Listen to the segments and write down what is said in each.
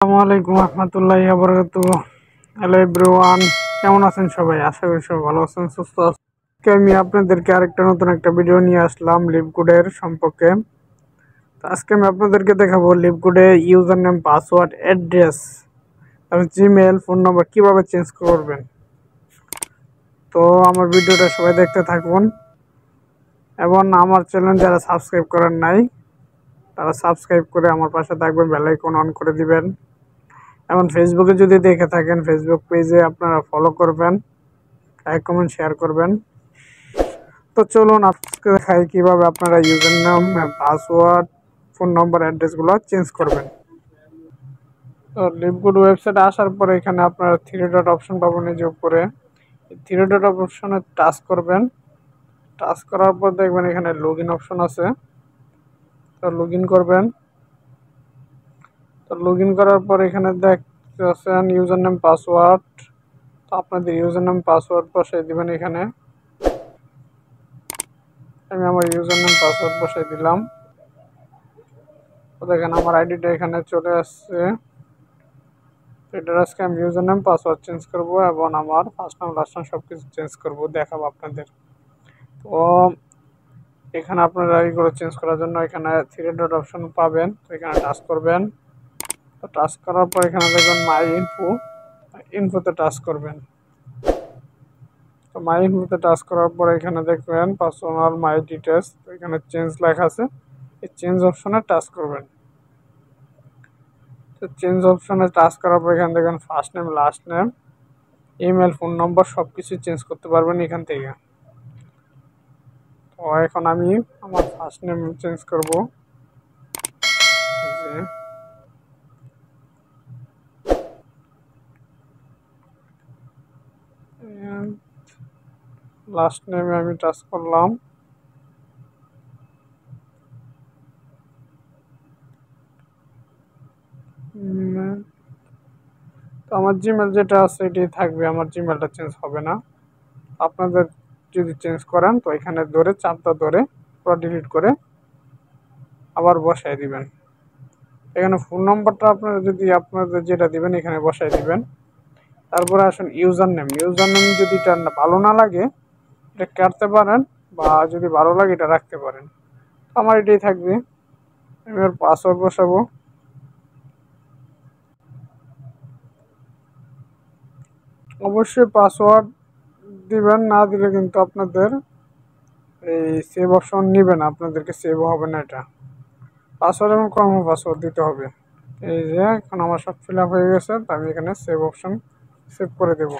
আসসালামু আলাইকুম রহমতুল্লাহি ওয়া বারাকাতুহু। হ্যালো এভরিওয়ান, কেমন আছেন সবাই? আশা করি সবাই ভালো আছেন, সুস্থ আছেন। আজকে আমি আপনাদেরকে আরেকটা নতুন একটা ভিডিও নিয়ে আসলাম লিভগুডের সম্পর্কে। তো আজকে আমি আপনাদেরকে দেখাবো লিভগুডে ইউজার নেম, পাসওয়ার্ড, অ্যাড্রেস, তারপর জিমেল, ফোন নাম্বার কীভাবে চেঞ্জ করবেন। তো আমার ভিডিওটা সবাই দেখতে থাকুন এবং আমার চ্যানেল যারা সাবস্ক্রাইব করেন নাই তারা সাবস্ক্রাইব করে আমার পাশে থাকবেন, বেল আইকন অন করে দিবেন। এখন ফেসবুকে যদি দেখে থাকেন, ফেসবুক পেজে আপনারা ফলো করবেন, লাইক কমেন্ট শেয়ার করবেন। তো চলুন আজকে দেখাই কীভাবে আপনারা user name, password, phone number, অ্যাড্রেসগুলো চেঞ্জ করবেন। তো লিভগুড ওয়েবসাইটে আসার পরে এখানে আপনারা থ্রি ডট অপশন পাবেন, এই যে উপরে থ্রি ডট অপশনে টাচ করবেন। টাচ করার পর দেখবেন এখানে লগ ইন অপশন আছে, তো লগ ইন করবেন। তো লগ ইন করার পর এখানে দেখতেছেন ইউজার নেম, পাসওয়ার্ড। তো আপনাদের ইউজার নেম পাসওয়ার্ড বসাই দিবেন। এখানে আমি আমার ইউজার নেম পাসওয়ার্ড বসাই দিলাম। তো দেখেন আমার আইডিটা এখানে চলে আসছে। এটার আজকে আমি ইউজার নেম পাসওয়ার্ড চেঞ্জ করব এবং আমার ফার্স্ট নাম লাস্ট নাম সব কিছু চেঞ্জ করবো, দেখাবো আপনাদের। তো এখানে আপনারা এইগুলো চেঞ্জ করার জন্য এখানে থ্রি ডট অপশন পাবেন, তো এখানে টাচ করবেন। তো টাচ করার পর এখানে দেখবেন মাই ইনফোতে টাচ করবেন। তো মাই ইনফোতে টাচ করার পর এখানে দেখবেন পার্সোনাল মাই ডিটেলস, তো এখানে চেঞ্জ লেখা আছে, এই চেঞ্জ অপশনে টাচ করবেন। তো চেঞ্জ অপশনে টাচ করার পর এখানে দেখবেন first name, last name, email, phone নম্বর সব কিছু চেঞ্জ করতে পারবেন এখান থেকে। তো এখন আমি আমার ফার্স্ট নেম চেঞ্জ করব, লাস্ট নেমে আমি টাচ করলাম। তো আমার জিমেল যেটা আছে এটাই থাকবে, আমার জিমেলটা চেঞ্জ হবে না। আপনাদের যদি চেঞ্জ করেন তো এখানে ধরে চাপটা ধরে পুরো ডিলিট করে আবার বসাই দিবেন। এখানে ফোন নম্বরটা আপনারা যদি আপনাদের যেটা দিবেন এখানে বসাই দিবেন। তারপরে আসুন ইউজার নেম। ইউজার নেম যদি এটা ভালো না লাগে এটা কাটতে পারেন, বা যদি ভালো লাগে এটা রাখতে পারেন। আমার এটাই থাকবে। এবার পাসওয়ার্ড বসাবো। অবশ্যই পাসওয়ার্ড দিবেন, না দিলে কিন্তু আপনাদের এই সেভ অপশন নিবে না, আপনাদেরকে সেভ হবে না। এটা পাসওয়ার্ড এবং কর্ম পাসওয়ার্ড দিতে হবে। এই যে এখন আমার সব ফিল আপ হয়ে গেছে, তো আমি এখানে সেভ অপশন সেভ করে দেব।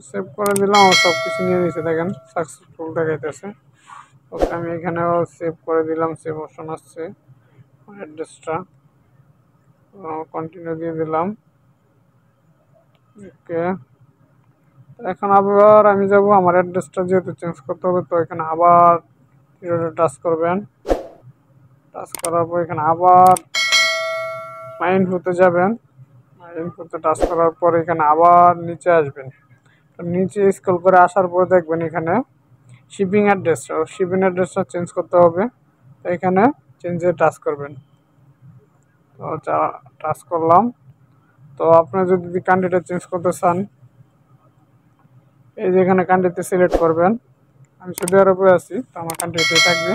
সেভ করে দিলাম, আমার সব কিছু নিয়ে নিয়েছে, দেখেন সাকসেসফুল দেখাইতেছে। ওকে আমি এখানেও সেভ করে দিলাম, সেভ অপশন আসছে। অ্যাড্রেসটা কন্টিনিউ দিয়ে দিলাম। ওকে এখন আবার আমি যাব, আমার অ্যাড্রেসটা যেহেতু চেঞ্জ করতে হবে, তো এখানে আবার টাচ করবেন। টাচ করার পর এখানে আবার মাই ইনফোতে যাবেন। মাই ইনফোতে টাচ করার পর এখানে আবার নিচে আসবেন। তো নিচে স্ক্রল করে আসার পর দেখবেন এখানে শিপিং অ্যাড্রেসটা চেঞ্জ করতে হবে। তো এখানে চেঞ্জে টাচ করবেন। তো টাচ করলাম। তো আপনারা যদি কান্ট্রিটা চেঞ্জ করতে চান, এই যে এখানে কান্ট্রিতে সিলেক্ট করবেন। আমি সৌদি আরবে আছি, তো আমার কান্ট্রিটাই থাকবে।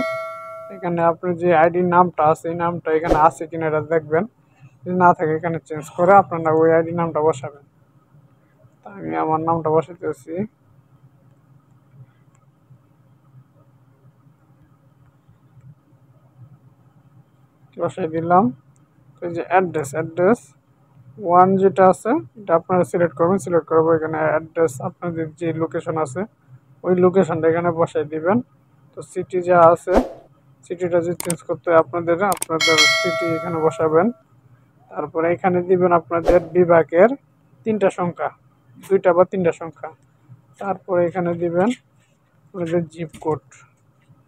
এখানে আপনার যে আইডির নামটা আছে এই নামটা এখানে আছে কিনা এটা দেখবেন, যদি না থাকে এখানে চেঞ্জ করে আপনারা ওই আইডির নামটা বসাবেন। তা আমি আমার নামটা বসাতেছি। বসাই দিলাম। তো এই যে অ্যাড্রেস ওয়ান যেটা আছে এটা আপনারা সিলেক্ট করবেন। সিলেক্ট করবো এখানে অ্যাড্রেস, আপনাদের যে লোকেশন আছে ওই লোকেশনটা এখানে বসাই দিবেন। তো সিটি যা আছে সিটিটা যদি চেঞ্জ করতে হয় আপনাদের সিটি এখানে বসাবেন। তারপরে এখানে দিবেন আপনাদের বিভাগের তিনটা সংখ্যা, দুইটা বা তিনটা সংখ্যা। তারপরে এখানে দিবেন আপনাদের জিপ কোড।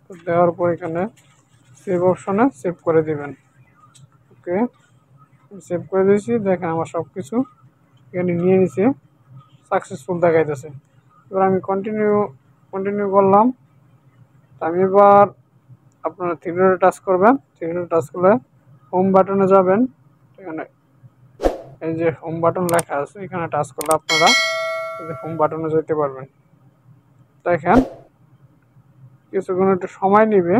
তো দেওয়ার পর এখানে সেভ অপশনে সেভ করে দিবেন। ওকে সেভ করে দিয়েছি, দেখেন আমার সব কিছু এখানে নিয়ে নিছে, সাকসেসফুল দেখাইতেছে। এবার আমি কন্টিনিউ করলাম। আমি এবার আপনারা থ্রি ডটে টাচ করবেন। থ্রি ডটে টাচ করলে হোম বাটনে যাবেন। এখানে এই যে হোম বাটন লেখা আছে, এখানে টাচ করলে আপনারা এই যে হোম বাটনে যেতে পারবেন। দেখেন কিছুক্ষণ একটু সময় নেবে,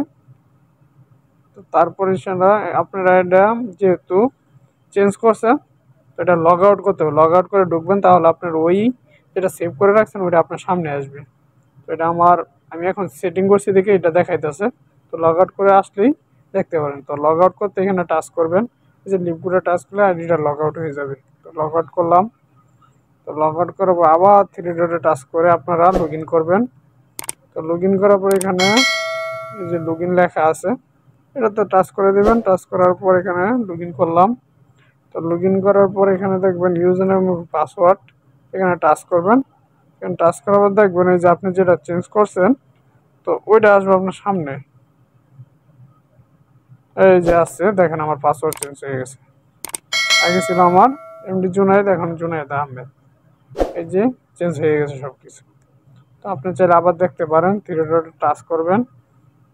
তো তারপরে সেটা আপনারা এটা যেহেতু চেঞ্জ করছেন, তো এটা লগ আউট করতে হবে। লগ আউট করে ঢুকবেন, তাহলে আপনার ওই যেটা সেভ করে রাখছেন ওইটা আপনার সামনে আসবে। তো এটা আমি এখন সেটিং করছি দেখে এটা দেখাইতেছে। তো লগ আউট করে আসলেই দেখতে পারেন। তো লগ আউট করতে এখানে টাচ করবেন, এই যে লিপগুলো টাচ করলে আইডিটা লগ আউট হয়ে যাবে। তো লগ আউট করলাম। তো লগ আউট করার পর আবার থ্রি ডটে টাচ করে আপনারা লগ ইন করবেন। তো লগ ইন করার পর এখানে এই যে লগ ইন লেখা আছে, এটাতে টাচ করে দেবেন। টাচ করার পর এখানে লগ ইন করলাম। তো লগ ইন করার পর এখানে দেখবেন ইউজার নেম এবং পাসওয়ার্ড, এখানে টাচ করবেন। এখানে টাচ করার পর দেখবেন এই যে আপনি যেটা চেঞ্জ করছেন, তো ওইটা আসবে আপনার সামনে। এই যে আসছে, দেখেন আমার পাসওয়ার্ড চেঞ্জ হয়ে গেছে। আগে ছিল আমার এমডি জুনায়েদ, এখন জুনায়েদ আহমেদ। এই যে চেঞ্জ হয়ে গেছে সব কিছু। তো আপনি চাইলে আবার দেখতে পারেন, থ্রি ডটে টাচ করবেন।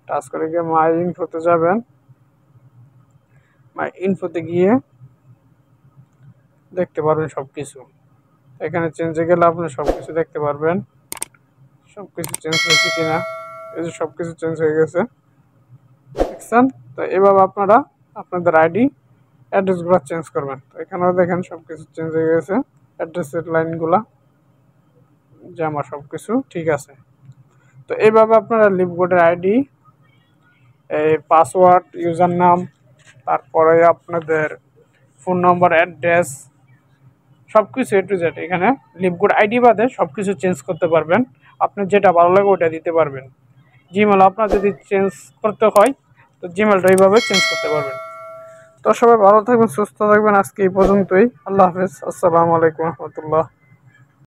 টাচ করে গিয়ে মাই ইনফোতে যাবেন। মাই ইনফোতে গিয়ে দেখতে পারবেন সব কিছু। এখানে চেঞ্জে গেলে আপনি সব কিছু দেখতে পারবেন, সব কিছু চেঞ্জ হয়েছে কিনা। এই যে সব কিছু চেঞ্জ হয়ে গেছে, দেখছেন? তো এভাবে আপনারা আপনাদের আইডি অ্যাড্রেসগুলো চেঞ্জ করবেন। তো এখানেও দেখেন সব কিছু চেঞ্জ হয়ে গেছে, অ্যাড্রেসের লাইনগুলা, যে আমার সব কিছু ঠিক আছে। তো এইভাবে আপনারা লিপবোর্ডের আইডি, এই পাসওয়ার্ড, ইউজার নাম, তারপরে আপনাদের ফোন নম্বর, অ্যাড্রেস, সব কিছু এ টু জেড এখানে লিপগুড আইডি বাদে সব কিছু চেঞ্জ করতে পারবেন। আপনার যেটা ভালো লাগে ওটা দিতে পারবেন। জিমেল আপনার যদি চেঞ্জ করতে হয়, তো জিমেলটা এইভাবে চেঞ্জ করতে পারবেন। তো সবাই ভালো থাকবেন, সুস্থ থাকবেন। আজকে এই পর্যন্তই। আল্লাহ হাফেজ। আসসালামু আলাইকুম রহমতুল্লাহ।